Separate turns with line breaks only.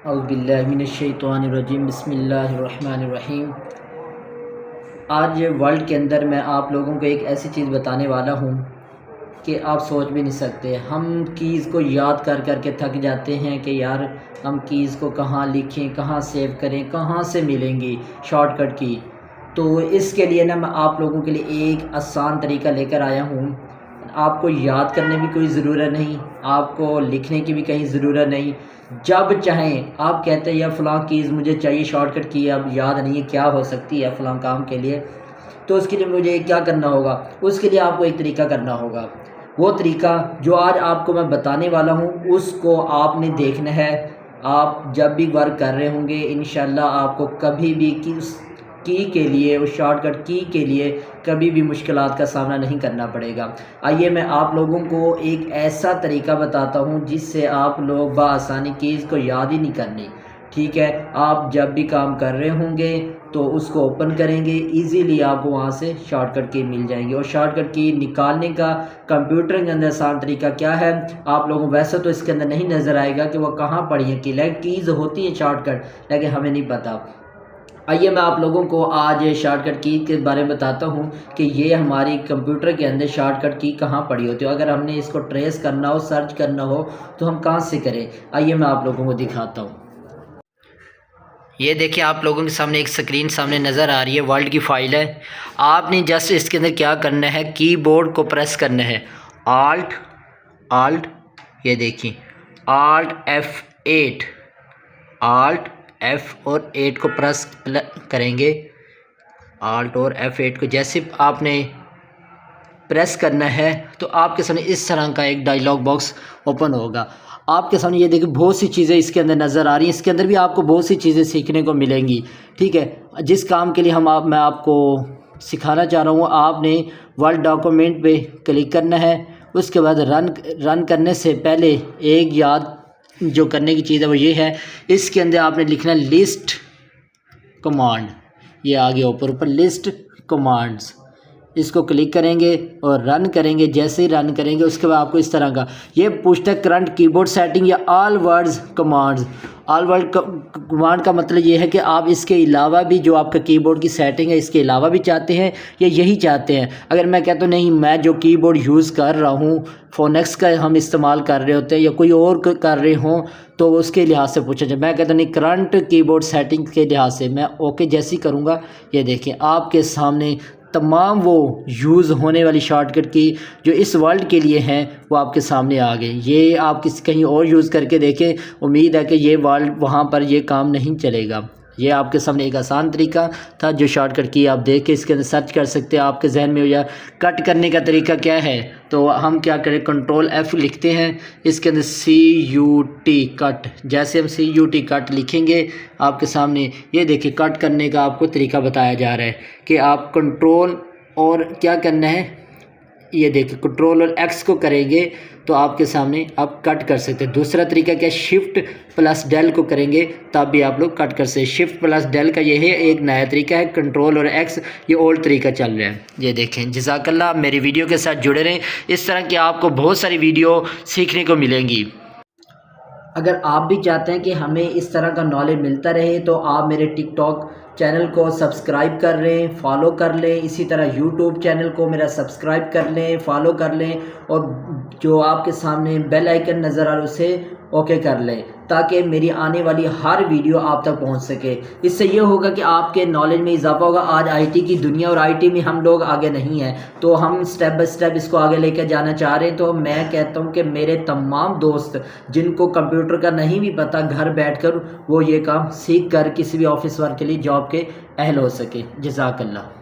اعوذ باللہ من الشیطان الرجیم، بسم اللہ الرحمن الرحیم۔ آج ورلڈ کے اندر میں آپ لوگوں کو ایک ایسی چیز بتانے والا ہوں کہ آپ سوچ بھی نہیں سکتے۔ ہم کیز کو یاد کر کر کے تھک جاتے ہیں کہ یار ہم کیز کو کہاں لکھیں، کہاں سیو کریں، کہاں سے ملیں گی شارٹ کٹ کی۔ تو اس کے لیے میں آپ لوگوں کے لیے ایک آسان طریقہ لے کر آیا ہوں۔ آپ کو یاد کرنے بھی کوئی ضرورت نہیں، آپ کو لکھنے کی بھی کہیں ضرورت نہیں۔ جب چاہیں آپ کہتے ہیں یا فلاں کیز مجھے چاہیے شارٹ کٹ کی، اب یاد نہیں ہے کیا ہو سکتی ہے فلاں کام کے لیے، تو اس کے لیے مجھے کیا کرنا ہوگا؟ اس کے لیے آپ کو ایک طریقہ کرنا ہوگا۔ وہ طریقہ جو آج آپ کو میں بتانے والا ہوں اس کو آپ نے دیکھنا ہے۔ آپ جب بھی ورک کر رہے ہوں گے انشاءاللہ آپ کو کبھی بھی کی کے لیے، اس شارٹ کٹ کی کے لیے کبھی بھی مشکلات کا سامنا نہیں کرنا پڑے گا۔ آئیے میں آپ لوگوں کو ایک ایسا طریقہ بتاتا ہوں جس سے آپ لوگ بآسانی کیز کو یاد ہی نہیں کرنی، ٹھیک ہے؟ آپ جب بھی کام کر رہے ہوں گے تو اس کو اوپن کریں گے، ایزیلی آپ کو وہاں سے شارٹ کٹ کی مل جائیں گی۔ اور شارٹ کٹ کی نکالنے کا کمپیوٹر کے اندر آسان طریقہ کیا ہے؟ آپ لوگوں ویسے تو اس کے اندر نہیں نظر آئے گا کہ وہ کہاں پڑی ہیں کیز ہوتی ہیں شارٹ کٹ، لیکن ہمیں نہیں پتہ۔ آئیے میں آپ لوگوں کو آج شارٹ کٹ کی کے بارے میں بتاتا ہوں کہ یہ ہماری کمپیوٹر کے اندر شارٹ کٹ کی کہاں پڑی ہوتی ہے۔ اگر ہم نے اس کو ٹریس کرنا ہو، سرچ کرنا ہو تو ہم کہاں سے کریں؟ آئیے میں آپ لوگوں کو دکھاتا ہوں۔ یہ دیکھیں آپ لوگوں کے سامنے ایک سکرین سامنے نظر آ رہی ہے، ورلڈ کی فائل ہے۔ آپ نے جسٹ اس کے اندر کیا کرنا ہے، کی بورڈ کو پریس کرنا ہے، آلٹ یہ دیکھیں آلٹ F8 اور 8 کو پریس کریں گے۔ آلٹ اور F8 کو جیسے آپ نے پریس کرنا ہے تو آپ کے سامنے اس طرح کا ایک ڈائلاگ باکس اوپن ہوگا۔ آپ کے سامنے یہ دیکھیں بہت سی چیزیں اس کے اندر نظر آ رہی ہیں، اس کے اندر بھی آپ کو بہت سی چیزیں سیکھنے کو ملیں گی، ٹھیک ہے؟ جس کام کے لیے میں آپ کو سکھانا چاہ رہا ہوں، آپ نے ورڈ ڈاکومنٹ پہ کلک کرنا ہے۔ اس کے بعد رن کرنے سے پہلے ایک یاد جو کرنے کی چیز ہے وہ یہ ہے، اس کے اندر آپ نے لکھنا لسٹ کمانڈ، یہ آگے اوپر لسٹ کمانڈز، اس کو کلک کریں گے اور رن کریں گے۔ جیسے ہی رن کریں گے اس کے بعد آپ کو اس طرح کا یہ پوچھتا ہے کرنٹ کی بورڈ سیٹنگ یا آل ورڈز کمانڈز۔ آل ورڈ کمانڈ کا مطلب یہ ہے کہ آپ اس کے علاوہ بھی جو آپ کا کی بورڈ کی سیٹنگ ہے اس کے علاوہ بھی چاہتے ہیں یا یہی چاہتے ہیں۔ اگر میں کہتا ہوں نہیں میں جو کی بورڈ یوز کر رہا ہوں فونیکس کا ہم استعمال کر رہے ہوتے ہیں یا کوئی اور کر رہے ہوں تو اس کے لحاظ سے پوچھا جائے، میں کہتا ہوں نہیں کرنٹ کی بورڈ سیٹنگ کے لحاظ سے میں اوکے جیسی کروں گا۔ یہ دیکھیں آپ کے سامنے تمام وہ یوز ہونے والی شارٹ کٹ کی جو اس ورلڈ کے لیے ہیں وہ آپ کے سامنے آ گئے۔ یہ آپ کہیں اور یوز کر کے دیکھیں، امید ہے کہ یہ ورلڈ وہاں پر یہ کام نہیں چلے گا۔ یہ آپ کے سامنے ایک آسان طریقہ تھا جو شارٹ کٹ کی آپ دیکھ کے اس کے اندر سرچ کر سکتے ہیں۔ آپ کے ذہن میں ہو یا کٹ کرنے کا طریقہ کیا ہے تو ہم کیا کریں، کنٹرول F لکھتے ہیں، اس کے اندر CUT کٹ، جیسے ہم CUT کٹ لکھیں گے آپ کے سامنے یہ دیکھیں کٹ کرنے کا آپ کو طریقہ بتایا جا رہا ہے کہ آپ کنٹرول اور کیا کرنا ہے، یہ دیکھیں کنٹرول اور X کو کریں گے تو آپ کے سامنے آپ کٹ کر سکتے ہیں۔ دوسرا طریقہ کیا، شفٹ پلس ڈیل کو کریں گے تب بھی آپ لوگ کٹ کر سکتے ہیں۔ شفٹ پلس ڈیل کا یہ ہے ایک نیا طریقہ ہے، کنٹرول اور X یہ اولڈ طریقہ چل رہا ہے۔ یہ دیکھیں جزاک اللہ، میری ویڈیو کے ساتھ جڑے رہیں، اس طرح کی آپ کو بہت ساری ویڈیو سیکھنے کو ملیں گی۔ اگر آپ بھی چاہتے ہیں کہ ہمیں اس طرح کا نالج ملتا رہے تو آپ میرے ٹک ٹاک چینل کو سبسکرائب کر لیں، فالو کر لیں، اسی طرح یوٹیوب چینل کو میرا سبسکرائب کر لیں، فالو کر لیں، اور جو آپ کے سامنے بیل آئیکن نظر آ رہا ہے اسے اوکے کر لیں تاکہ میری آنے والی ہر ویڈیو آپ تک پہنچ سکے۔ اس سے یہ ہوگا کہ آپ کے نالج میں اضافہ ہوگا۔ آج IT کی دنیا اور IT میں ہم لوگ آگے نہیں ہیں تو ہم سٹیپ بائی سٹیپ اس کو آگے لے کے جانا چاہ رہے ہیں۔ تو میں کہتا ہوں کہ میرے تمام دوست جن کو کمپیوٹر کا نہیں بھی پتہ گھر بیٹھ کر وہ یہ کام سیکھ کر کسی بھی آفس ورک کے لیے جاب کے اہل ہو سکے۔ جزاک اللہ۔